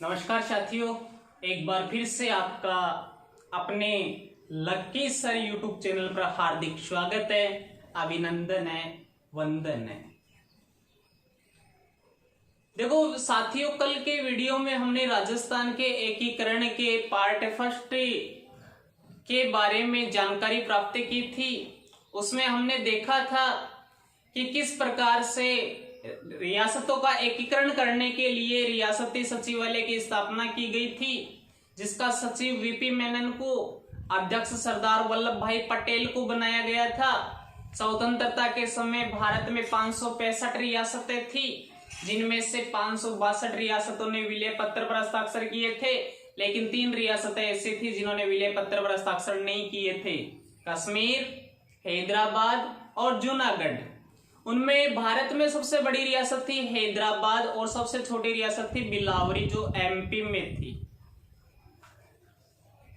नमस्कार साथियों, एक बार फिर से आपका अपने लक्की सर यूट्यूब चैनल पर हार्दिक स्वागत है, अभिनंदन है, वंदन है। देखो साथियों, कल के वीडियो में हमने राजस्थान के एकीकरण के पार्ट फर्स्ट के बारे में जानकारी प्राप्त की थी। उसमें हमने देखा था कि किस प्रकार से रियासतों का एकीकरण करने के लिए रियासती सचिवालय की स्थापना की गई थी, जिसका सचिव वीपी मेनन को अध्यक्ष सरदार वल्लभ भाई पटेल को बनाया गया था। स्वतंत्रता के समय भारत में 565 रियासतें थी, जिनमें से 562 रियासतों ने विलय पत्र पर हस्ताक्षर किए थे, लेकिन 3 रियासतें ऐसी थी जिन्होंने विलय पत्र पर हस्ताक्षर नहीं किए थे, कश्मीर, हैदराबाद और जूनागढ़। उनमें भारत में सबसे बड़ी रियासत थी हैदराबाद और सबसे छोटी रियासत थी बिलावरी, जो एमपी में थी।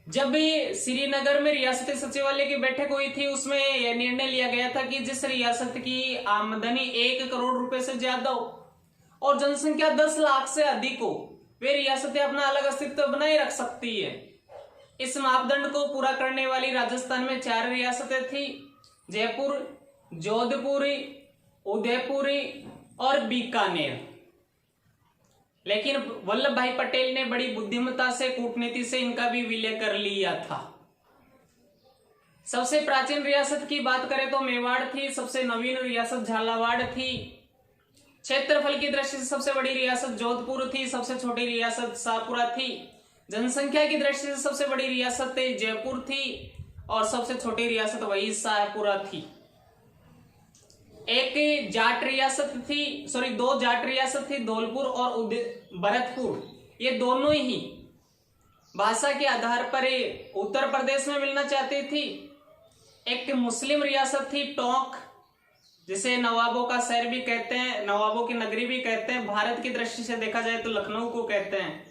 जब भी श्रीनगर में रियासती सचिवालय की बैठक हुई थी, उसमें यह निर्णय लिया गया था कि जिस रियासत की आमदनी 1 करोड़ रुपए से ज्यादा हो और जनसंख्या 10 लाख से अधिक हो, वे रियासतें अपना अलग अस्तित्व बनाए रख सकती है। इस मापदंड को पूरा करने वाली राजस्थान में 4 रियासतें थी, जयपुर, जोधपुरी, उदयपुरी और बीकानेर। लेकिन वल्लभ भाई पटेल ने बड़ी बुद्धिमत्ता से, कूटनीति से इनका भी विलय कर लिया था। सबसे प्राचीन रियासत की बात करें तो मेवाड़ थी, सबसे नवीन रियासत झालावाड़ थी। क्षेत्रफल की दृष्टि से सबसे बड़ी रियासत जोधपुर थी, सबसे छोटी रियासत शाहपुरा थी। जनसंख्या की दृष्टि से सबसे बड़ी रियासत जयपुर थी और सबसे छोटी रियासत वही शाहपुरा थी। एक जाट रियासत थी, दो जाट रियासत थी, धौलपुर और भरतपुर। ये दोनों ही भाषा के आधार पर उत्तर प्रदेश में मिलना चाहती थी। एक मुस्लिम रियासत थी टोंक, जिसे नवाबों का शहर भी कहते हैं, नवाबों की नगरी भी कहते हैं। भारत की दृष्टि से देखा जाए तो लखनऊ को कहते हैं।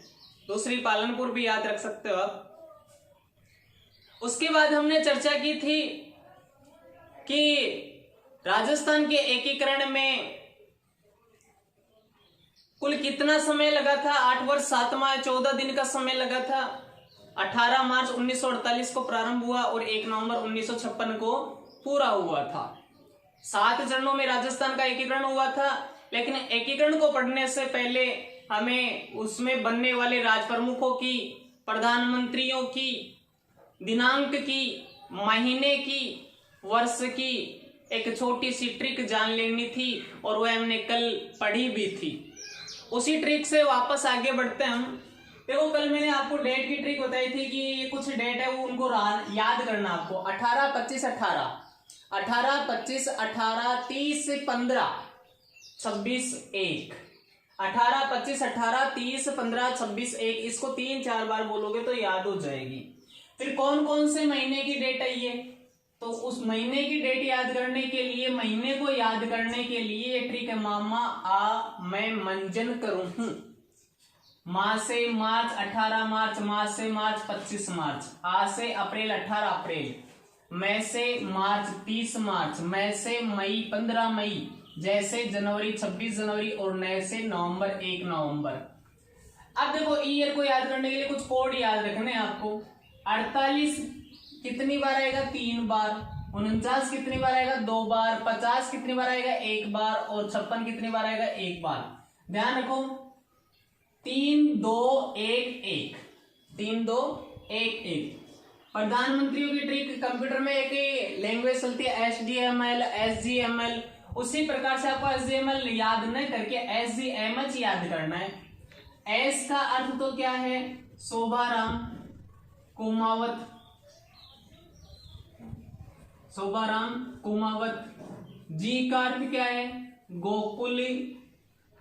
दूसरी पालनपुर भी याद रख सकते हो आप। उसके बाद हमने चर्चा की थी कि राजस्थान के एकीकरण में कुल कितना समय लगा था। 8 वर्ष 7 माह 14 दिन का समय लगा था। 18 मार्च 1948 को प्रारंभ हुआ और 1 नवंबर 1956 को पूरा हुआ था। 7 चरणों में राजस्थान का एकीकरण हुआ था। लेकिन एकीकरण को पढ़ने से पहले हमें उसमें बनने वाले राज प्रमुखों की, प्रधानमंत्रियों की, दिनांक की, महीने की, वर्ष की एक छोटी सी ट्रिक जान लेनी थी, और वह हमने कल पढ़ी भी थी। उसी ट्रिक से वापस आगे बढ़ते हैं हम। देखो, कल मैंने आपको डेट की ट्रिक बताई थी कि ये कुछ डेट है, वो उनको याद करना आपको। 18, 25, 18, 18, 25, 18, 30, 15, 26, 1, 18, 25, 18, 30, 15, 26, 1। इसको 3-4 बार बोलोगे तो याद हो जाएगी। फिर कौन कौन से महीने की डेट है ये, तो उस महीने की डेट याद करने के लिए, महीने को याद करने के लिए ये ट्रिक है। मामा आ मैं मंजन करूं हूं। माह से मार्च 18 मार्च, माह से मार्च 25 मार्च, आ से अप्रैल 18 अप्रैल, मई से मार्च 30 मार्च, मई से मई 15 मई, जैसे जनवरी 26 जनवरी और नए से नवंबर 1 नवंबर। अब देखो, ईयर को याद करने के लिए कुछ कोड याद रखने आपको। 48 कितनी बार आएगा? 3 बार। 49 कितनी बार आएगा? 2 बार। 50 कितनी बार आएगा? 1 बार। और 56 कितनी बार आएगा? 1 बार। ध्यान रखो, 3 2 1 1, 3 2 1 1। प्रधानमंत्रियों की ट्रिक, कंप्यूटर में एक लैंग्वेज चलती है HTML, SGML। उसी प्रकार से आपको HTML याद न करके SGML याद करना है। S का अर्थ तो क्या है? शोभाराम कुमावत, शोभाराम कुमावत। जी का अर्थ क्या है? गोकुली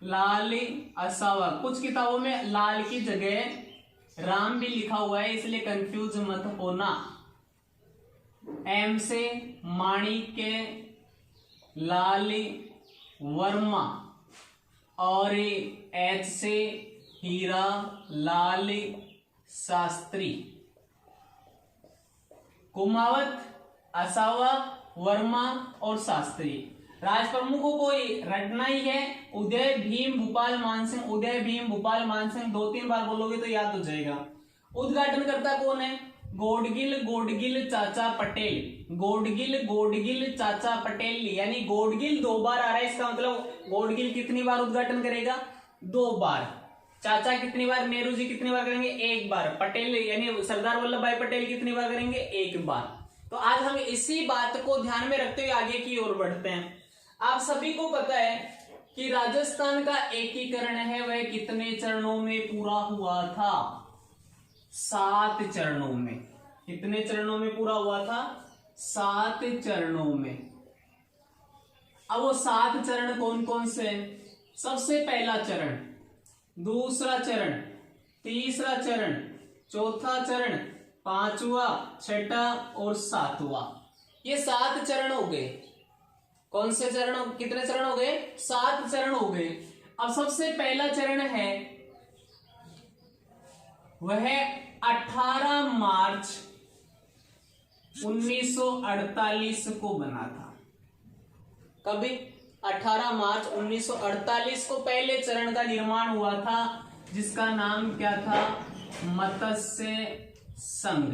लाली असावा। कुछ किताबों में लाल की जगह राम भी लिखा हुआ है, इसलिए कंफ्यूज मत होना। एम से माणिक्य लाली वर्मा और एच से हीरा लाली शास्त्री। कुमावत, असावा, वर्मा और शास्त्री। राज प्रमुखों को रटना ही है, उदय भीम भूपाल मानसिंह, उदय भीम भूपाल मानसिंह, 2-3 बार बोलोगे तो याद हो जाएगा। उद्घाटनकर्ता कौन है? गोडगिल गोडगिल चाचा पटेल, गोडगिल गोडगिल चाचा पटेल, यानी गोडगिल 2 बार आ रहा है, इसका मतलब गोडगिल कितनी बार उद्घाटन करेगा? 2 बार। चाचा कितनी बार? नेहरू जी कितनी बार करेंगे? 1 बार। पटेल यानी सरदार वल्लभ भाई पटेल कितनी बार करेंगे? 1 बार। तो आज हम इसी बात को ध्यान में रखते हुए आगे की ओर बढ़ते हैं। आप सभी को पता है कि राजस्थान का एकीकरण है वह कितने चरणों में पूरा हुआ था? 7 चरणों में। कितने चरणों में पूरा हुआ था? 7 चरणों में। अब वो 7 चरण कौन कौन से हैं? सबसे पहला चरण, दूसरा चरण, तीसरा चरण, चौथा चरण, 5वां, 6ठा और 7वां। ये 7 चरण हो गए। कौन से चरण? कितने चरण हो गए? 7 चरण हो गए। अब सबसे पहला चरण है वह 18 मार्च 1948 को बना था। कभी? 18 मार्च 1948 को पहले चरण का निर्माण हुआ था, जिसका नाम क्या था? मत्स्य संघ।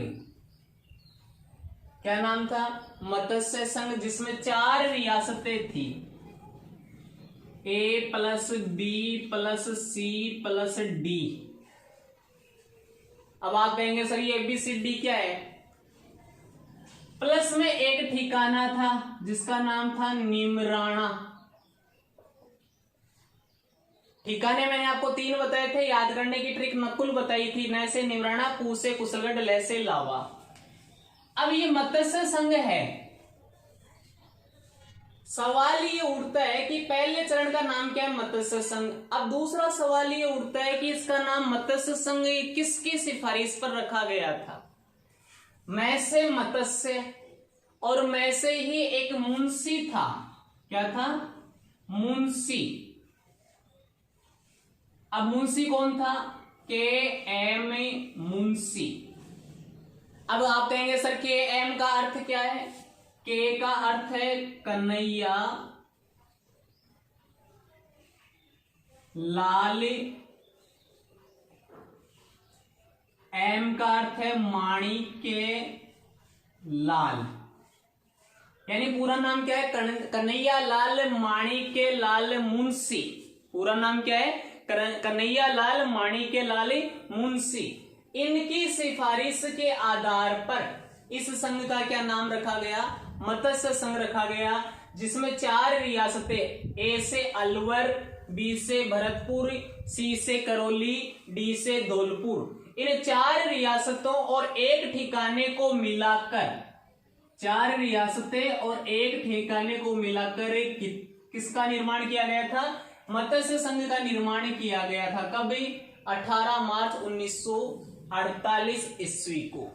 क्या नाम था? मत्स्य संघ, जिसमें 4 रियासतें थी, A+B+C+D। अब आप कहेंगे सर ये ABCD क्या है? प्लस में एक ठिकाना था जिसका नाम था निमराना। ठिकाने मैंने आपको 3 बताए थे, याद करने की ट्रिक नकुल बताई थी, न से निमराना, कु से कुशलगढ़, ल से लावा। अब ये मत्स्य संघ है। सवाल ये उठता है कि पहले चरण का नाम क्या है? मत्स्य संघ। अब दूसरा सवाल ये उठता है कि इसका नाम मत्स्य संघ किसकी सिफारिश पर रखा गया था? मैं से मत्स्य और मैं से ही एक मुंशी था। क्या था? मुंशी। अब मुंशी कौन था? KM मुंशी। अब आप कहेंगे सर KM का अर्थ क्या है? K का अर्थ है कन्हैया लाल, M का अर्थ है माणिक्य लाल, यानी पूरा नाम क्या है? कन्हैया लाल माणिक्य लाल मुंशी। पूरा नाम क्या है? कन्हैया लाल माणिक्य लाल मुंशी। इनकी सिफारिश के आधार पर इस संघ का क्या नाम रखा गया? मत्स्य संघ रखा गया, जिसमें 4 रियासतें, A से अलवर, B से भरतपुर, C से करौली, D से धौलपुर, इन 4 रियासतों और एक ठिकाने को मिलाकर, 4 रियासतें और एक ठिकाने को मिलाकर किसका निर्माण किया गया था? मत्स्य संघ का निर्माण किया गया था। कभी? 18 मार्च 1948 ईस्वी को।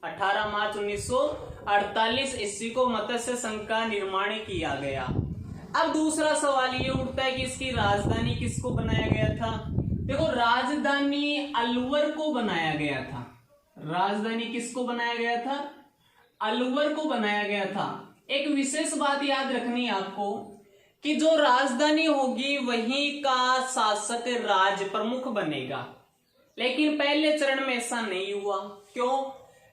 18 मार्च 1948 ईस्वी को मत्स्य संघ का निर्माण किया गया। अब दूसरा सवाल ये उठता है कि इसकी राजधानी किसको बनाया गया था? देखो, राजधानी अलवर को बनाया गया था। राजधानी किसको बनाया गया था? अलवर को बनाया गया था। एक विशेष बात याद रखनी है आपको कि जो राजधानी होगी वहीं का शासक राज प्रमुख बनेगा, लेकिन पहले चरण में ऐसा नहीं हुआ। क्यों?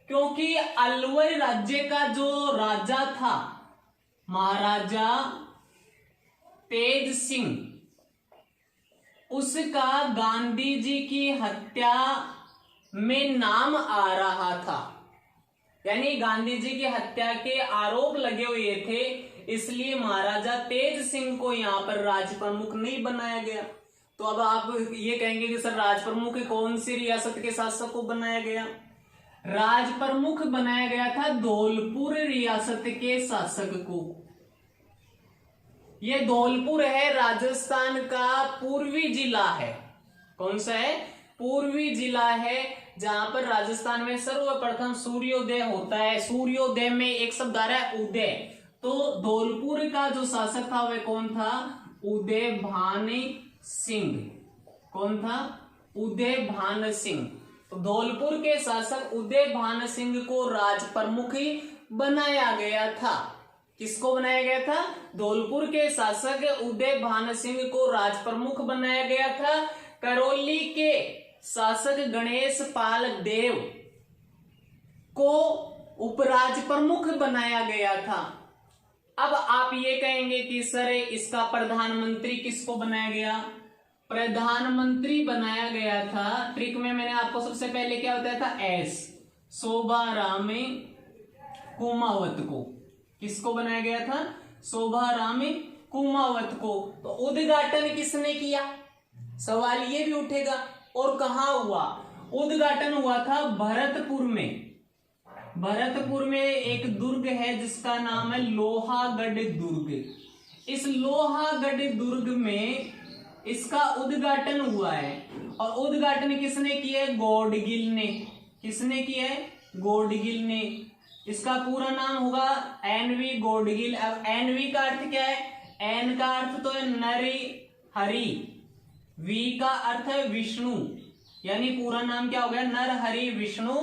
क्योंकि अलवर राज्य का जो राजा था, महाराजा तेज सिंह, उसका गांधी जी की हत्या में नाम आ रहा था, यानी गांधी जी की हत्या के आरोप लगे हुए थे, इसलिए महाराजा तेज सिंह को यहां पर राज प्रमुख नहीं बनाया गया। तो अब आप ये कहेंगे कि सर राज प्रमुख कौन सी रियासत के शासक को बनाया गया? राज प्रमुख बनाया गया था धौलपुर रियासत के शासक को। ये धौलपुर है, राजस्थान का पूर्वी जिला है। कौन सा है? पूर्वी जिला है, जहां पर राजस्थान में सर्वप्रथम सूर्योदय होता है। सूर्योदय में एक शब्द आ रहा है उदय, तो धौलपुर का जो शासक था वह कौन था? उदय भान सिंह। कौन था? उदय भान सिंह। तो धौलपुर के शासक उदय भान सिंह को राज प्रमुख बनाया गया था। किसको बनाया गया था? धौलपुर के शासक उदय भान सिंह को राज प्रमुख बनाया गया था। करौली के शासक गणेश पाल देव को उपराज प्रमुख बनाया गया था। अब आप ये कहेंगे कि सर इसका प्रधानमंत्री किसको बनाया गया? प्रधानमंत्री बनाया गया था, ट्रिक में मैंने आपको सबसे पहले क्या बताया था? एस शोभाराम कुमावत को। किसको बनाया गया था? शोभाराम कुमावत को। तो उद्घाटन किसने किया? सवाल ये भी उठेगा। और कहां हुआ? उद्घाटन हुआ था भरतपुर में। भरतपुर में एक दुर्ग है जिसका नाम है लोहागढ़ दुर्ग। इस लोहागढ़ दुर्ग में इसका उद्घाटन हुआ है। और उद्घाटन किसने किया है? गौडगिल ने। किसने किया है? गौडगिल ने। इसका पूरा नाम होगा एनवी गौडगिल। अब एनवी का अर्थ क्या है? एन का अर्थ तो है नरी हरि, वी का अर्थ है विष्णु, यानी पूरा नाम क्या हो गया? नर हरि विष्णु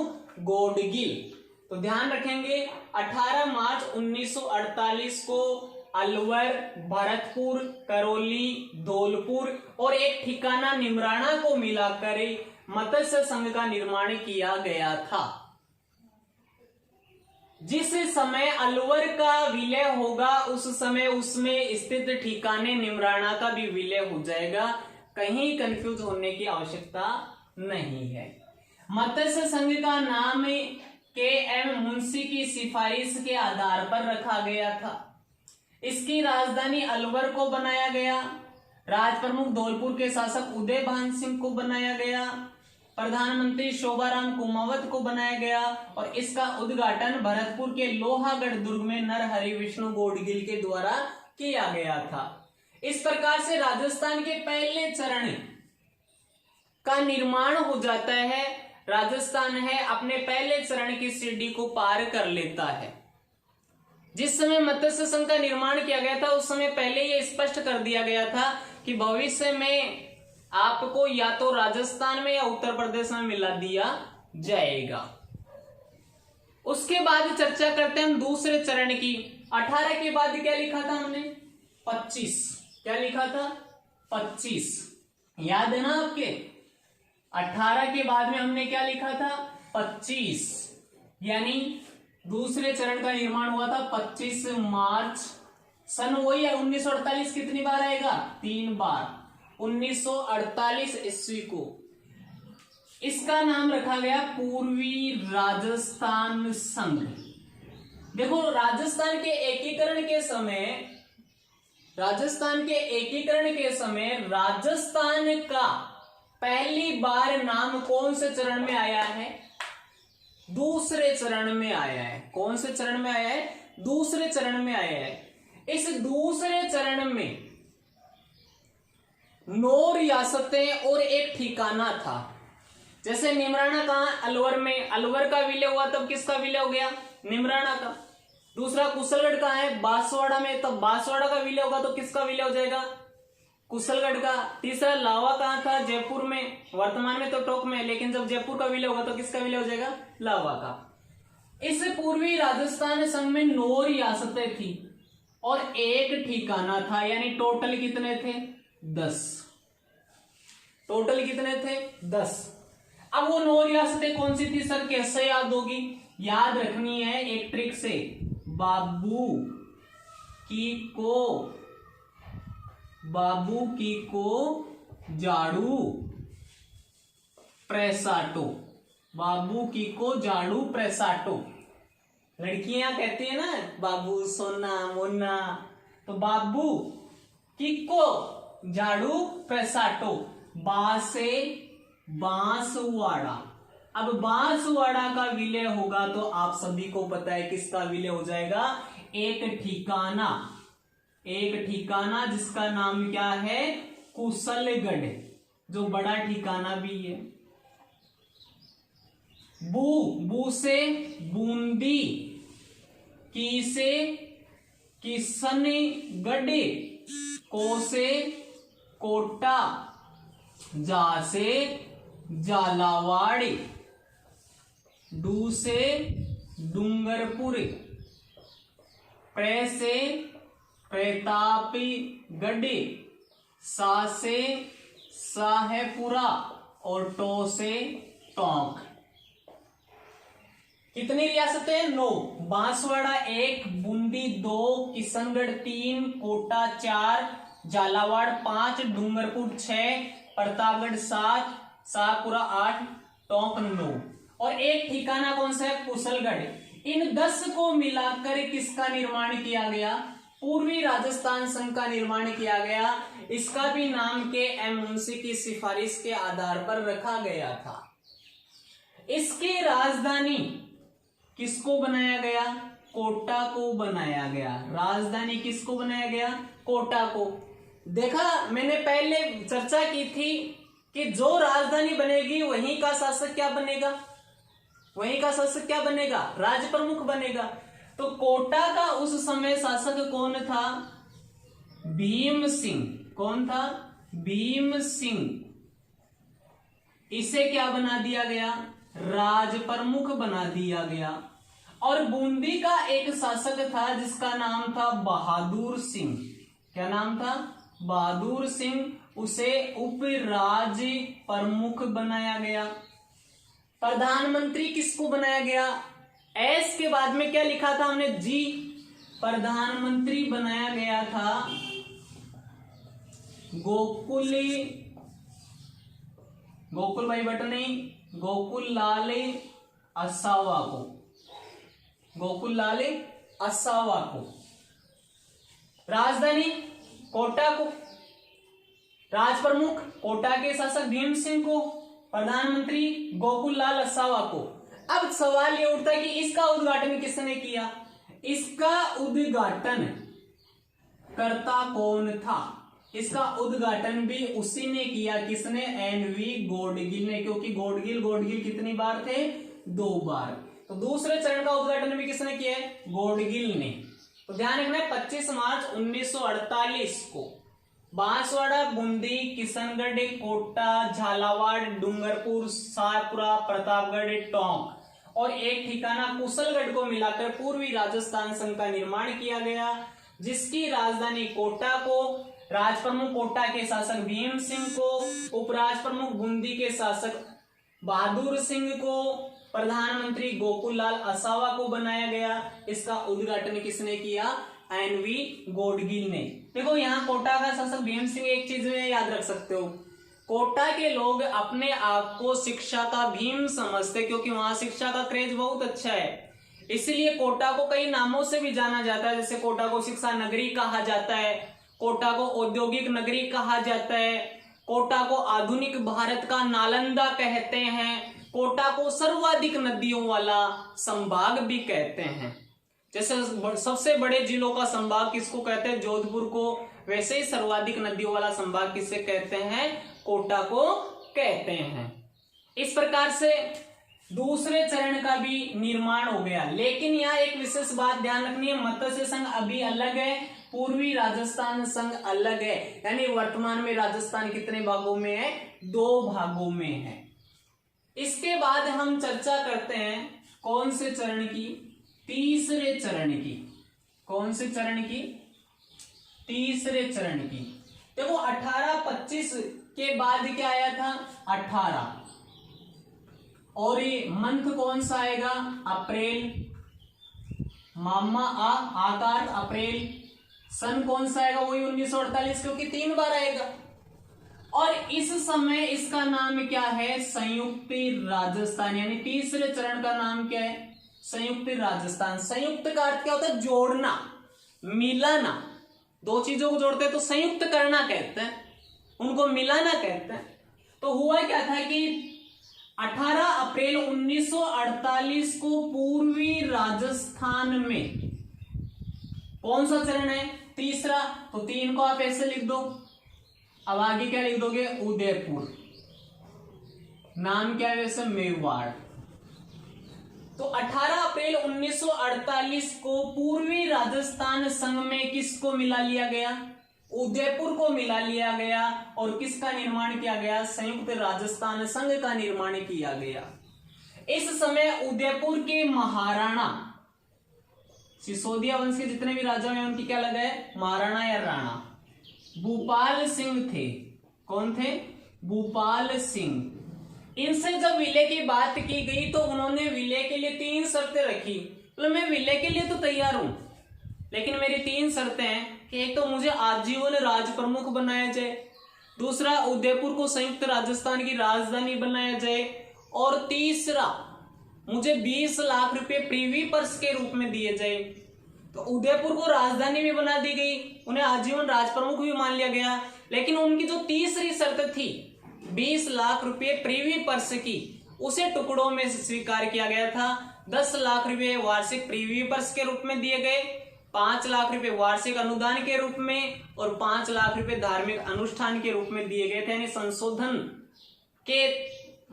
गौडगिल। तो ध्यान रखेंगे 18 मार्च 1948 को अलवर, भरतपुर, करौली, धौलपुर और एक ठिकाना निमराना को मिलाकर मत्स्य संघ का निर्माण किया गया था। जिस समय अलवर का विलय होगा उस समय उसमें स्थित ठिकाने निमराना का भी विलय हो जाएगा। कहीं कंफ्यूज होने की आवश्यकता नहीं है। मत्स्य संघ का नाम के.एम. मुंशी की सिफारिश के आधार पर रखा गया था। इसकी राजधानी अलवर को बनाया गया। राज प्रमुख धौलपुर के शासक उदय भान सिंह को बनाया गया। प्रधानमंत्री शोभाराम कुमावत को बनाया गया। और इसका उद्घाटन भरतपुर के लोहागढ़ दुर्ग में नरहरि विष्णु गौडगिल के द्वारा किया गया था। इस प्रकार से राजस्थान के पहले चरण का निर्माण हो जाता है। राजस्थान है अपने पहले चरण की सीढ़ी को पार कर लेता है। जिस समय मत्स्य संघ का निर्माण किया गया था उस समय पहले यह स्पष्ट कर दिया गया था कि भविष्य में आपको या तो राजस्थान में या उत्तर प्रदेश में मिला दिया जाएगा। उसके बाद चर्चा करते हैं हम दूसरे चरण की। 18 के बाद क्या लिखा था हमने? 25। क्या लिखा था? 25। याद है ना आपके? 18 के बाद में हमने क्या लिखा था? 25। यानी दूसरे चरण का निर्माण हुआ था 25 मार्च सन। वही है 1948। कितनी बार आएगा? 3 बार। 1948 ईस्वी को इसका नाम रखा गया पूर्वी राजस्थान संघ। देखो राजस्थान के एकीकरण के समय राजस्थान का पहली बार नाम कौन से चरण में आया है? दूसरे चरण में आया है। कौन से चरण में आया है? दूसरे चरण में आया है। इस दूसरे चरण में 9 रियासतें और एक ठिकाना था। जैसे निमराना कहां? अलवर में। अलवर का विलय हुआ तब किसका विलय हो गया? निमराना का। दूसरा कुशलगढ़ कहां है? बांसवाड़ा में। तब बांसवाड़ा का विलय होगा तो किसका विलय हो जाएगा? कुशलगढ़ का। तीसरा लावा कहां था? जयपुर में। वर्तमान में तो टोंक में, लेकिन जब जयपुर का विलय होगा तो किसका विलय हो जाएगा? लावा का। इस पूर्वी राजस्थान संघ में 9 रियासतें थी और एक ठिकाना था। यानी टोटल कितने थे? 10। टोटल कितने थे? 10। अब वो 9 रियासतें कौन सी थी सर? कैसे याद होगी? याद रखनी है एक ट्रिक से। बाबू की को जाड़ू प्रेसाटो। बाबू की को जाड़ू प्रेसाटो। लड़कियां कहती है ना बाबू सोना मोना। तो बाबू की को जाड़ू प्रेसाटो। बा से बांसवाड़ा। अब बांसवाड़ा का विलय होगा तो आप सभी को पता है किसका विलय हो जाएगा? एक ठिकाना जिसका नाम क्या है? कुशलगढ़, जो बड़ा ठिकाना भी है। बू से बूंदी, की से किशनगढ़, को से कोटा, जा से झालावाड़, डू से डूंगरपुर, प्रे से प्रतापगढ़, सा से शाहपुरा और टो से टोंक। कितनी रियासतें? 9। बांसवाड़ा 1, बूंदी 2, किशनगढ़ 3, कोटा 4, झालावाड़ 5, डूंगरपुर 6, प्रतापगढ़ 7, शाहपुरा 8, टोंक 9 और एक ठिकाना कौन सा है? कुशलगढ़। इन 10 को मिलाकर किसका निर्माण किया गया? पूर्वी राजस्थान संघ का निर्माण किया गया। इसका भी नाम के एम मुंशी की सिफारिश के आधार पर रखा गया था। इसकी राजधानी किसको बनाया गया? कोटा को बनाया गया। राजधानी किसको बनाया गया? कोटा को। देखा, मैंने पहले चर्चा की थी कि जो राजधानी बनेगी वहीं का शासक क्या बनेगा? वहीं का शासक क्या बनेगा? राज प्रमुख बनेगा। तो कोटा का उस समय शासक कौन था? भीम सिंह। कौन था? भीम सिंह। इसे क्या बना दिया गया? राज प्रमुख बना दिया गया। और बूंदी का एक शासक था जिसका नाम था बहादुर सिंह। क्या नाम था? बहादुर सिंह। उसे उपराज प्रमुख बनाया गया। प्रधानमंत्री किसको बनाया गया? एस के बाद में क्या लिखा था हमने? जी। प्रधानमंत्री बनाया गया था गोकुल भाई भट्ट नहीं, गोकुल लाल असावा को। गोकुल लाल असावा को। राजधानी कोटा को। राज प्रमुख कोटा के शासक भीम सिंह को। प्रधानमंत्री गोकुल लाल असावा को। अब सवाल ये उठता है कि इसका उद्घाटन किसने किया? इसका उद्घाटन करता कौन था? इसका उद्घाटन भी उसी ने किया। किसने? एनवी गॉडगिल ने। क्योंकि गॉडगिल कितनी बार थे? 2 बार। तो दूसरे चरण का उद्घाटन भी किसने किया है? गॉडगिल ने। तो ध्यान रखना है 25 मार्च 1948 को बांसवाड़ा, बूंदी, किशनगढ़, कोटा, झालावाड़, डूंगरपुर, शाहपुरा, प्रतापगढ़, टोंक और एक ठिकाना कुशलगढ़ को मिलाकर पूर्वी राजस्थान संघ का निर्माण किया गया, जिसकी राजधानी कोटा को, राज प्रमुख कोटा के शासक भीम सिंह को, उपराज प्रमुख बूंदी के शासक बहादुर सिंह को, प्रधानमंत्री गोकुललाल असावा को बनाया गया। इसका उद्घाटन किसने किया? एनवी गॉडगिल ने। देखो यहाँ कोटा का शासक भीम सिंह, एक चीज में याद रख सकते हो, कोटा के लोग अपने आप को शिक्षा का भीम समझते, क्योंकि वहां शिक्षा का क्रेज बहुत अच्छा है। इसलिए कोटा को कई नामों से भी जाना जाता है, जैसे कोटा को शिक्षा नगरी कहा जाता है, कोटा को औद्योगिक नगरी कहा जाता है, कोटा को आधुनिक भारत का नालंदा कहते हैं, कोटा को सर्वाधिक नदियों वाला संभाग भी कहते हैं। जैसे सबसे बड़े जिलों का संभाग किसको कहते हैं? जोधपुर को। वैसे ही सर्वाधिक नदियों वाला संभाग किसे कहते हैं? कोटा को कहते हैं। इस प्रकार से दूसरे चरण का भी निर्माण हो गया। लेकिन यहाँ एक विशेष बात ध्यान रखनी है, मत्स्य संघ अभी अलग है, पूर्वी राजस्थान संघ अलग है। यानी वर्तमान में राजस्थान कितने भागों में है? 2 भागों में है। इसके बाद हम चर्चा करते हैं कौन से चरण की? तीसरे चरण की। कौन से चरण की? तीसरे चरण की। देखो 1825 के बाद क्या आया था? 18। और ये मंथ कौन सा आएगा? अप्रैल। मामा आकार अप्रैल। सन कौन सा आएगा? वही 1948, क्योंकि 3 बार आएगा। और इस समय इसका नाम क्या है? संयुक्त राजस्थान। यानी तीसरे चरण का नाम क्या है? संयुक्त राजस्थान। संयुक्त का अर्थ क्या होता है? जोड़ना, मिलाना। 2 चीजों को जोड़ते हैं तो संयुक्त करना कहते हैं, उनको मिलाना कहते हैं। तो हुआ क्या था कि 18 अप्रैल 1948 को पूर्वी राजस्थान में कौन सा चरण है? तीसरा। तो 3 को आप ऐसे लिख दो। अब आगे क्या लिख दोगे? उदयपुर। नाम क्या है वैसे? मेवाड़। तो 18 अप्रैल 1948 को पूर्वी राजस्थान संघ में किसको मिला लिया गया? उदयपुर को मिला लिया गया। और किसका निर्माण किया गया? संयुक्त राजस्थान संघ का निर्माण किया गया। इस समय उदयपुर के महाराणा सिसोदिया वंश के जितने भी राजा हैं उनकी क्या लगा है, महाराणा या राणा। भूपाल सिंह थे, कौन थे, भूपाल सिंह। इनसे जब विलय की बात की गई तो उन्होंने विलय के लिए 3 शर्तें रखी। मतलब मैं विलय के लिए तो तैयार हूं, लेकिन मेरी 3 शर्तें हैं कि एक तो मुझे आजीवन राज प्रमुख बनाया जाए, दूसरा उदयपुर को संयुक्त राजस्थान की राजधानी बनाया जाए, और तीसरा मुझे 20 लाख रुपए प्रीवी पर्स के रूप में दिए जाए। तो उदयपुर को राजधानी भी बना दी गई, उन्हें आजीवन राज प्रमुख भी मान लिया गया, लेकिन उनकी जो तीसरी शर्त थी 20 लाख रुपए प्रीवी पर्स की, उसे टुकड़ों में स्वीकार किया गया था। 10 लाख रुपए वार्षिक प्रीवी पर्स के रूप में दिए गए, 5 लाख रुपए वार्षिक अनुदान के रूप में और 5 लाख रुपए धार्मिक अनुष्ठान के रूप में दिए गए थे। यानी संशोधन के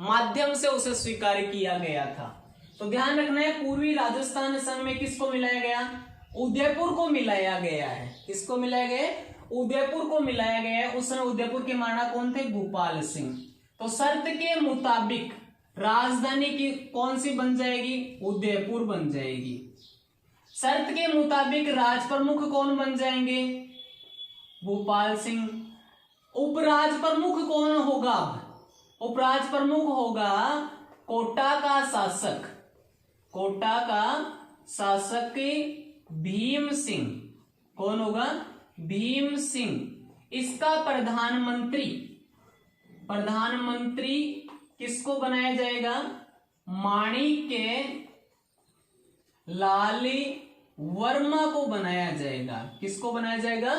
माध्यम से उसे स्वीकार किया गया था। तो ध्यान रखना है, पूर्वी राजस्थान संघ में किसको मिलाया गया, उदयपुर को मिलाया गया है। किसको मिलाया गया, उदयपुर को मिलाया गया है। उस समय उदयपुर के महाराणा कौन थे, भूपाल सिंह। तो शर्त के मुताबिक राजधानी की कौन सी बन जाएगी, उदयपुर बन जाएगी। शर्त के मुताबिक राज प्रमुख कौन बन जाएंगे, भूपाल सिंह। उपराज प्रमुख कौन होगा, उपराज प्रमुख होगा कोटा का शासक, कोटा का शासक भीम सिंह। कौन होगा, भीम सिंह। इसका प्रधानमंत्री, प्रधानमंत्री किसको बनाया जाएगा, माणिक्य लाल वर्मा को बनाया जाएगा। किसको बनाया जाएगा,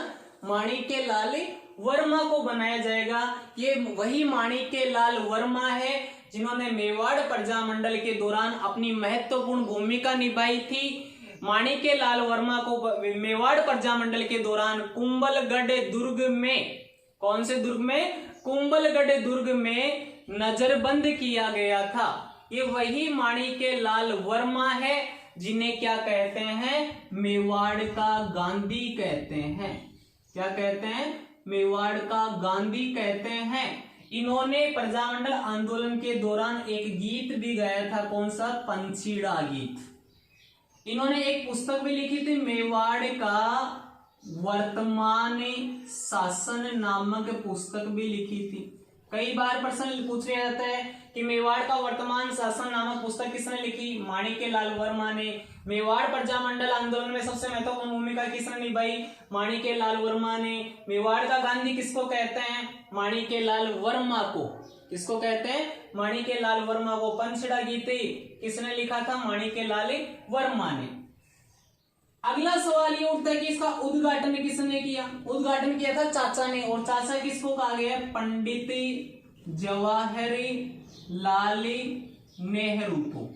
माणिक्य लाल वर्मा को बनाया जाएगा। ये वही माणिक्य लाल वर्मा है जिन्होंने मेवाड़ प्रजामंडल के दौरान अपनी महत्वपूर्ण भूमिका निभाई थी। माणिक्य लाल वर्मा को मेवाड़ प्रजामंडल के दौरान कुंभलगढ़ दुर्ग में, कौन से दुर्ग में, कुंभलगढ़ दुर्ग में नजरबंद किया गया था। ये वही माणिक्य लाल वर्मा है जिन्हें क्या कहते हैं, मेवाड़ का गांधी कहते हैं। क्या कहते हैं, मेवाड़ का गांधी कहते हैं। इन्होंने प्रजामंडल आंदोलन के दौरान एक गीत भी गाया था, कौन सा, पंछीड़ा गीत। इन्होंने एक पुस्तक भी लिखी थी, मेवाड़ का वर्तमान शासन नामक पुस्तक भी लिखी थी। कई बार प्रश्न पूछ लिया जाता है कि मेवाड़ का वर्तमान शासन नामक पुस्तक किसने लिखी, माणिक्य लाल वर्मा ने। मेवाड़ प्रजामंडल आंदोलन में सबसे महत्वपूर्ण भूमिका किसने निभाई, माणिक्य लाल वर्मा ने। मेवाड़ का गांधी किसको कहते हैं, माणिक्य लाल वर्मा को। किसको कहते हैं, माणिक्य लाल वर्मा को। पंछड़ा गीत किसने लिखा था, माणिक्य लाल वर्मा ने। अगला सवाल ये उठता है कि इसका उद्घाटन किसने किया। उद्घाटन किया था चाचा ने, और चाचा किसको कहा गया, पंडित जवाहरलाल नेहरू को।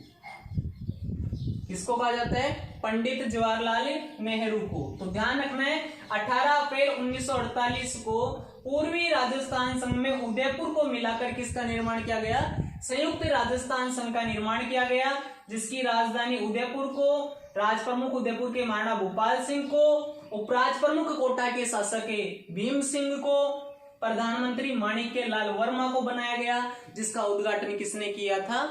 किसको कहा जाता है, पंडित जवाहरलाल नेहरू को। तो ध्यान रखना है, 18 अप्रैल 1948 को पूर्वी राजस्थान संघ में उदयपुर को मिलाकर किसका निर्माण किया गया, संयुक्त राजस्थान संघ का निर्माण किया गया, जिसकी राजधानी उदयपुर को, राज प्रमुख उदयपुर के महाराणा भूपाल सिंह को, उपराज प्रमुख कोटा के शासक भीम सिंह को, प्रधानमंत्री माणिक्य लाल वर्मा को बनाया गया, जिसका उद्घाटन किसने किया था,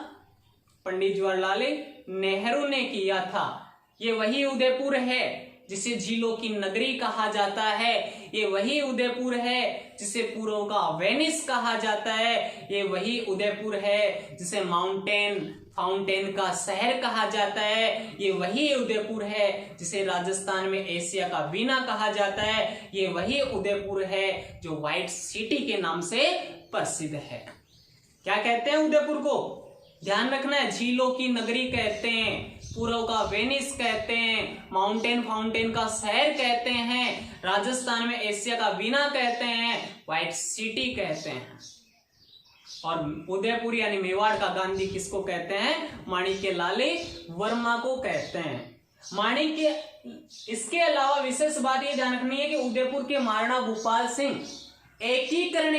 पंडित जवाहरलाल नेहरू ने किया था। ये वही उदयपुर है जिसे झीलों की नगरी कहा जाता है। ये वही उदयपुर है जिसे पूर्व का वेनिस कहा जाता है। ये वही उदयपुर है जिसे माउंटेन फाउंटेन का शहर कहा जाता है। ये वही उदयपुर है जिसे राजस्थान में एशिया का वीना कहा जाता है। ये वही उदयपुर है जो व्हाइट सिटी के नाम से प्रसिद्ध है। क्या कहते हैं उदयपुर को, ध्यान रखना है, झीलों की नगरी कहते हैं, पूर्व का वेनिस कहते हैं, माउंटेन फाउंटेन का शहर कहते हैं, राजस्थान में एशिया का वीना कहते हैं, व्हाइट सिटी कहते हैं। और उदयपुर यानी मेवाड़ का गांधी किसको कहते हैं, माणिक्य लाल वर्मा को कहते हैं। माणिक्य, इसके अलावा विशेष बात यह ध्यान रखनी है कि उदयपुर के महाराणा भूपाल सिंह एकीकरण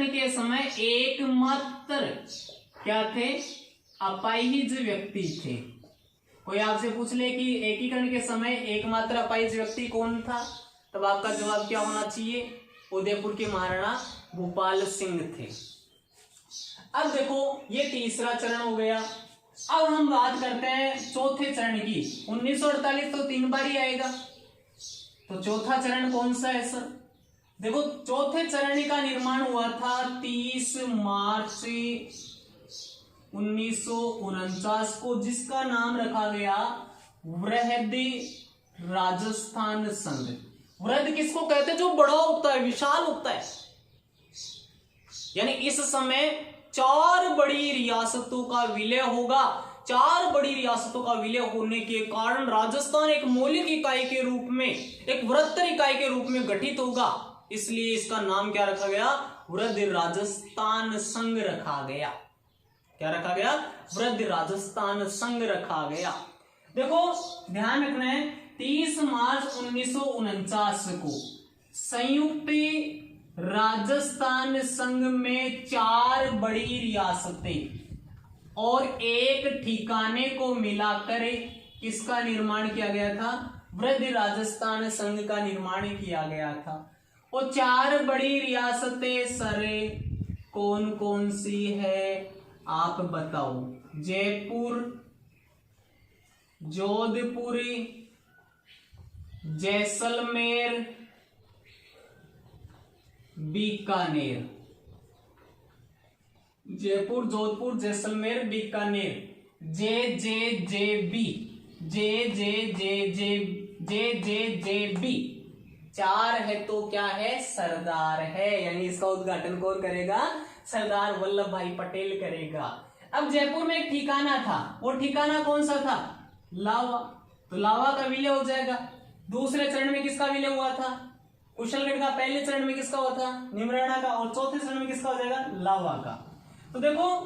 के समय एकमात्र क्या थे, अपाहिज व्यक्ति थे। कोई आपसे पूछ ले कि एकीकरण के समय एकमात्र अपाहिज व्यक्ति कौन था, तब आपका जवाब क्या होना चाहिए, उदयपुर के महाराणा भूपाल सिंह थे। अब देखो, ये तीसरा चरण हो गया। अब हम बात करते हैं चौथे चरण की। 1948 तो 3 बार ही आएगा, तो चौथा चरण कौन सा है सर? देखो, चौथे चरण का निर्माण हुआ था 30 मार्च 1949 को, जिसका नाम रखा गया वृहद राजस्थान संघ। वृहद किसको कहते हैं? जो बड़ा होता है, विशाल होता है। यानी इस समय 4 बड़ी रियासतों का विलय होगा। 4 बड़ी रियासतों का विलय होने के कारण राजस्थान एक मौलिक इकाई के रूप में, एक बृहत्तर इकाई के रूप में गठित होगा। इसलिए इसका नाम क्या रखा गया? वृहद राजस्थान संघ रखा गया। क्या रखा गया? वृहद राजस्थान संघ रखा गया। देखो, ध्यान रखना है, 30 मार्च 1949 को संयुक्त राजस्थान संघ में 4 बड़ी रियासतें और एक ठिकाने को मिलाकर किसका निर्माण किया गया था? वृहद राजस्थान संघ का निर्माण किया गया था। वो 4 बड़ी रियासतें सरे कौन कौन सी है आप बताओ? जयपुर, जोधपुर, जैसलमेर, बीकानेर। जयपुर, जोधपुर, जैसलमेर, बीकानेर। जे बी 4 है तो क्या है? सरदार है। यानी इसका उद्घाटन कौन करेगा? सरदार वल्लभ भाई पटेल करेगा। अब जयपुर में एक ठिकाना था, वो ठिकाना कौन सा था? लावा। तो लावा का विलय हो जाएगा। दूसरे चरण में किसका विलय हुआ था? कुशलगढ़ का। पहले चरण में किसका हुआ था? निमराना का। और चौथे चरण में किसका हो जाएगा? लावा का। तो देखो,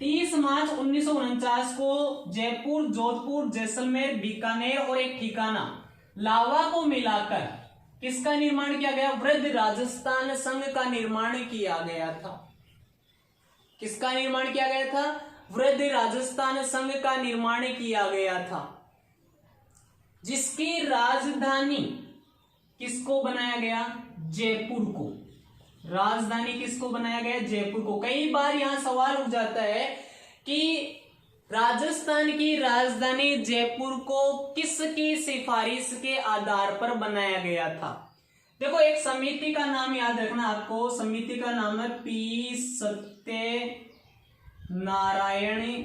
30 मार्च 1949 को जयपुर, जोधपुर, जैसलमेर, बीकानेर और एक ठिकाना लावा को मिलाकर किसका निर्माण किया गया? वृहद राजस्थान संघ का निर्माण किया गया था। किसका निर्माण किया गया था? वृहद राजस्थान संघ का निर्माण किया गया था, जिसकी राजधानी किसको बनाया गया? जयपुर को। राजधानी किसको बनाया गया? जयपुर को। कई बार यहां सवाल उठ जाता है कि राजस्थान की राजधानी जयपुर को किसकी सिफारिश के आधार पर बनाया गया था? देखो, एक समिति का नाम याद रखना आपको। समिति का नाम है पी सत्य नारायण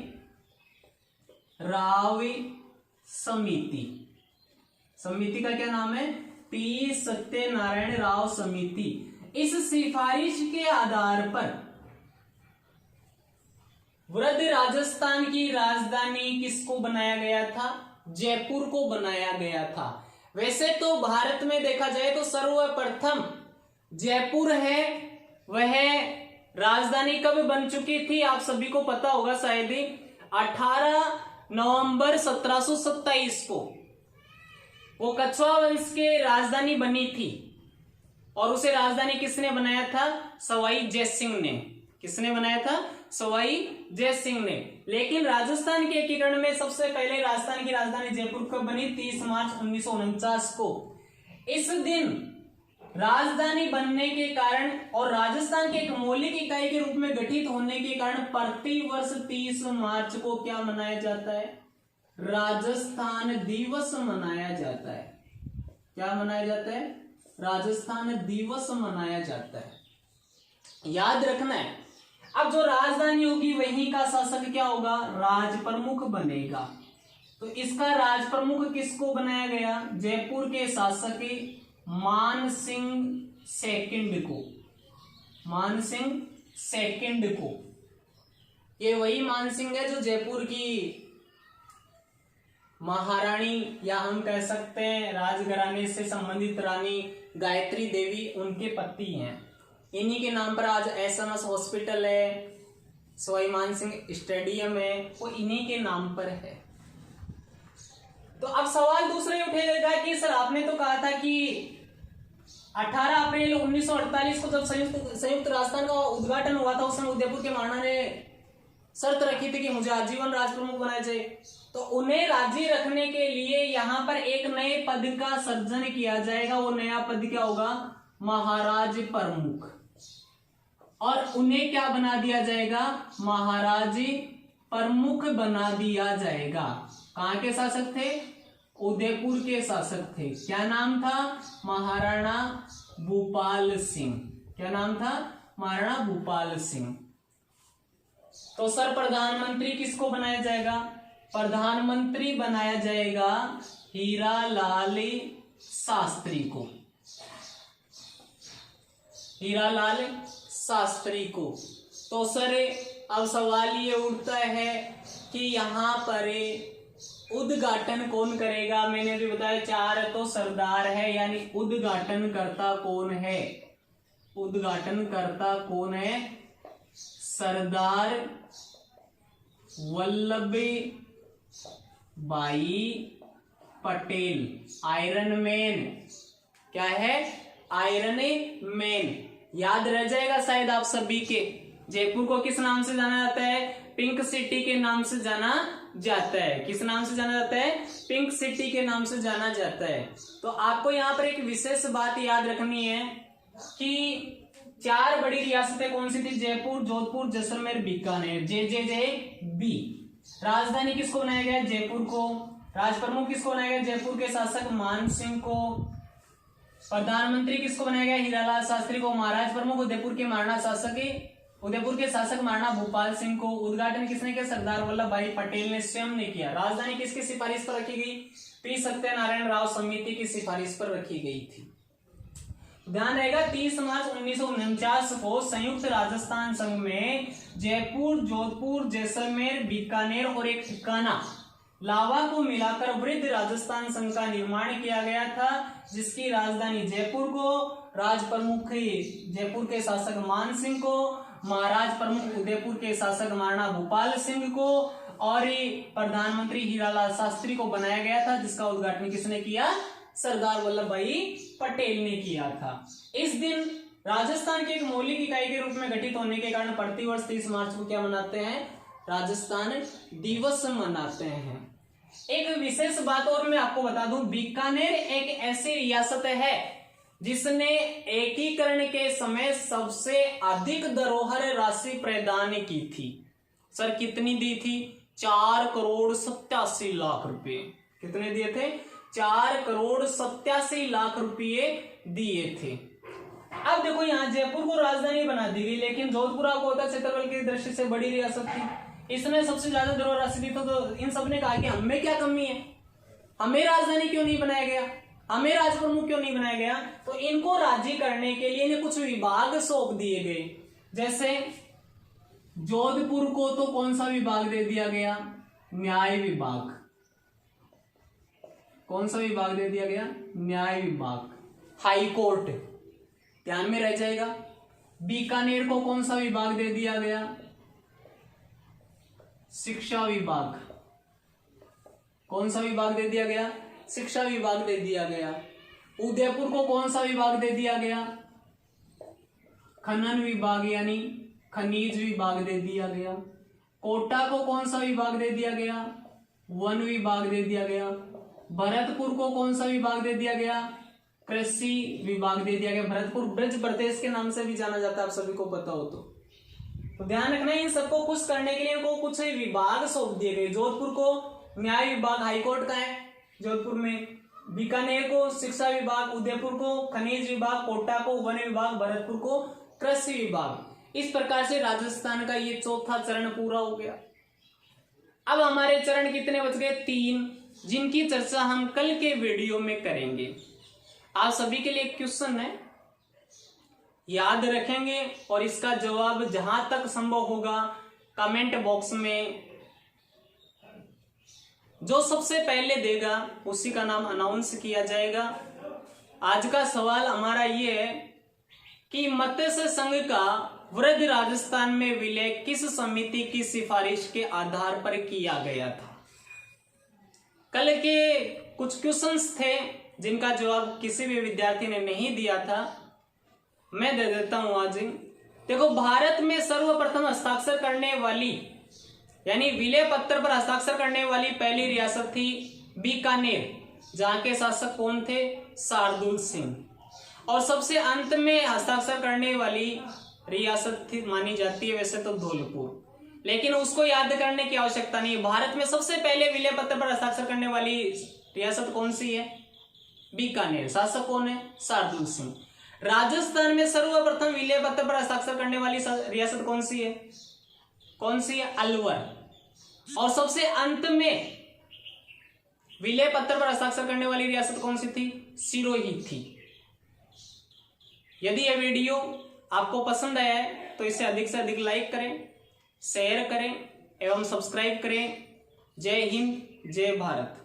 राव समिति। समिति का क्या नाम है? पी सत्यनारायण राव समिति। इस सिफारिश के आधार पर वृहद राजस्थान की राजधानी किसको बनाया गया था? जयपुर को बनाया गया था। वैसे तो भारत में देखा जाए तो सर्वप्रथम जयपुर है, वह राजधानी कब बन चुकी थी आप सभी को पता होगा शायद ही। 18 नवंबर 1727 को वो कछवा वंश के राजधानी बनी थी। और उसे राजधानी किसने बनाया था? सवाई जयसिंह ने। किसने बनाया था? सवाई जयसिंह ने। लेकिन राजस्थान के एकीकरण में सबसे पहले राजस्थान की राजधानी जयपुर कब बनी? 30 मार्च 1949 को। इस दिन राजधानी बनने के कारण और राजस्थान के एक मौलिक इकाई के रूप में गठित होने के कारण प्रतिवर्ष 30 मार्च को क्या मनाया जाता है? राजस्थान दिवस मनाया जाता है। क्या मनाया जाता है? राजस्थान दिवस मनाया जाता है। याद रखना है, अब जो राजधानी होगी वहीं का शासक क्या होगा? राज प्रमुख बनेगा। तो इसका राज प्रमुख किसको बनाया गया? जयपुर के शासक मान सिंह सेकंड को। मान सिंह सेकंड को। ये वही मान सिंह है जो जयपुर की महारानी या हम कह सकते हैं राजघराने से संबंधित रानी गायत्री देवी उनके पति हैं। इन्हीं के नाम पर आज एसएमएस हॉस्पिटल है, सवाई मानसिंह स्टेडियम है, वो इन्हीं के नाम पर है। तो अब सवाल दूसरा ही उठेगा कि सर आपने तो कहा था कि 18 अप्रैल 1948 को जब संयुक्त राजस्थान का उद्घाटन हुआ था, उस समय उदयपुर के महाराणा ने शर्त रखी थी कि मुझे आजीवन राज प्रमुख बनाया जाए। तो उन्हें राजी रखने के लिए यहाँ पर एक नए पद का सर्जन किया जाएगा। वो नया पद क्या होगा? महाराज प्रमुख। और उन्हें क्या बना दिया जाएगा? महाराज प्रमुख बना दिया जाएगा। कहाँ के शासक थे? उदयपुर के शासक थे। क्या नाम था? महाराणा भूपाल सिंह। क्या नाम था? महाराणा भूपाल सिंह। तो सर प्रधानमंत्री किसको बनाया जाएगा? प्रधानमंत्री बनाया जाएगा हीरालाल शास्त्री को। हीरालाल शास्त्री को। तो सर अब सवाल ये उठता है कि यहाँ पर उद्घाटन कौन करेगा? मैंने भी बताया 4 तो सरदार है, यानी उद्घाटन करता कौन है? उद्घाटन करता कौन है? सरदार वल्लभ भाई पटेल, आयरन मैन। क्या है? Iron man. याद रह जाएगा शायद आप सभी के। जयपुर को किस नाम से जाना जाता है? पिंक सिटी के नाम से जाना जाता है। किस नाम से जाना जाता है? पिंक सिटी के नाम से जाना जाता है। तो आपको यहाँ पर एक विशेष बात याद रखनी है कि 4 बड़ी रियासतें कौन सी थी? जयपुर, जोधपुर, जैसलमेर, बीकानेर। J B. राजधानी किसको बनाया गया? जयपुर को। राज प्रमुख किसको बनाया गया? जयपुर के शासक मान सिंह को। प्रधानमंत्री किसको बनाया गया? हीरालाल शास्त्री को। महाराज प्रमुख उदयपुर के शासक महाराणा भूपाल सिंह को। उद्घाटन किसने किया? सरदार वल्लभ भाई पटेल ने स्वयं ने किया। राजधानी किसकी सिफारिश पर रखी गई? पी सत्यनारायण राव समिति की सिफारिश पर रखी गई थी। ध्यान रहेगा 30 मार्च 1949 को संयुक्त राजस्थान संघ में जयपुर, जोधपुर, जैसलमेर, बीकानेर और एक ठिकाना लावा को मिलाकर वृद्ध राजस्थान संघ का निर्माण किया गया था, जिसकी राजधानी जयपुर को, राज प्रमुख जयपुर के शासक मान सिंह को, महाराज प्रमुख उदयपुर के शासक महाराणा भूपाल सिंह को और प्रधानमंत्री हीरालाल शास्त्री को बनाया गया था, जिसका उद्घाटन किसने किया? सरदार वल्लभ भाई पटेल ने किया था। इस दिन राजस्थान के एक मौलिक इकाई के रूप में गठित होने के कारण प्रतिवर्ष 30 मार्च को क्या मनाते हैं? राजस्थान दिवस मनाते हैं। एक विशेष बात और मैं आपको बता दूं, बीकानेर एक ऐसी रियासत है जिसने एकीकरण के समय सबसे अधिक धरोहर राशि प्रदान की थी। सर कितनी दी थी? 4,87,00,000 रुपए। कितने दिए थे? 4,87,00,000 रुपये दिए थे। अब देखो यहाँ जयपुर को राजधानी बना दी गई, लेकिन जोधपुर आपको होता क्षेत्रफल की दृष्टि से बड़ी रियासत थी, इसने सबसे ज्यादा धरोहर राशि दी। तो इन सब ने कहा कि हमें क्या कमी है, हमें राजधानी क्यों नहीं बनाया गया, हमें राज प्रमुख क्यों नहीं बनाया गया? तो इनको राजी करने के लिए इन्हें कुछ विभाग सौंप दिए गए। जैसे जोधपुर को तो कौन सा विभाग दे दिया गया? न्याय विभाग। कौन सा विभाग दे दिया गया? न्याय विभाग, हाई कोर्ट, ध्यान में रह जाएगा। बीकानेर को कौन सा विभाग दे दिया गया? शिक्षा विभाग। कौन सा विभाग दे दिया गया? शिक्षा विभाग दे दिया गया। उदयपुर को कौन सा विभाग दे दिया गया? खनन विभाग यानी खनिज विभाग दे दिया गया। कोटा को कौन सा विभाग दे दिया गया? वन विभाग दे दिया गया। भरतपुर को कौन सा विभाग दे दिया गया? कृषि विभाग दे दिया गया। भरतपुर ब्रज प्रदेश के नाम से भी जाना जाता है, आप सभी को पता हो तो ध्यान रखना इन सबको खुश करने के लिए इनको कुछ विभाग सौंप दिए गए। जोधपुर को न्याय विभाग, हाईकोर्ट का है जोधपुर में। बीकानेर को शिक्षा विभाग, उदयपुर को खनिज विभाग, कोटा को वन विभाग, भरतपुर को कृषि विभाग। इस प्रकार से राजस्थान का ये चौथा चरण पूरा हो गया। अब हमारे चरण कितने बच गए? 3, जिनकी चर्चा हम कल के वीडियो में करेंगे। आप सभी के लिए एक क्वेश्चन है, याद रखेंगे और इसका जवाब जहां तक संभव होगा कमेंट बॉक्स में जो सबसे पहले देगा उसी का नाम अनाउंस किया जाएगा। आज का सवाल हमारा ये है कि मत्स्य संघ का वृद्ध राजस्थान में विलय किस समिति की सिफारिश के आधार पर किया गया था? कल के कुछ क्वेश्चंस थे जिनका जवाब किसी भी विद्यार्थी ने नहीं दिया था, मैं दे देता हूं आज। देखो, भारत में सर्वप्रथम हस्ताक्षर करने वाली यानी विलय पत्र पर हस्ताक्षर करने वाली पहली रियासत थी बीकानेर, जहां के शासक कौन थे? शार्दुल सिंह। और सबसे अंत में हस्ताक्षर करने वाली रियासत थी मानी जाती है वैसे तो धौलपुर, लेकिन उसको याद करने की आवश्यकता नहीं। भारत में सबसे पहले विलय पत्र पर हस्ताक्षर करने वाली रियासत कौन सी है? बीकानेर। शासक कौन है? शार्दुल सिंह। राजस्थान में सर्वप्रथम विलय पत्र पर हस्ताक्षर करने वाली रियासत कौन सी है? कौन सी है? अलवर। और सबसे अंत में विलय पत्र पर हस्ताक्षर करने वाली रियासत कौन सी थी? सिरोही थी। यदि यह वीडियो आपको पसंद आया है तो इसे अधिक से अधिक लाइक करें, शेयर करें एवं सब्सक्राइब करें। जय हिंद, जय भारत।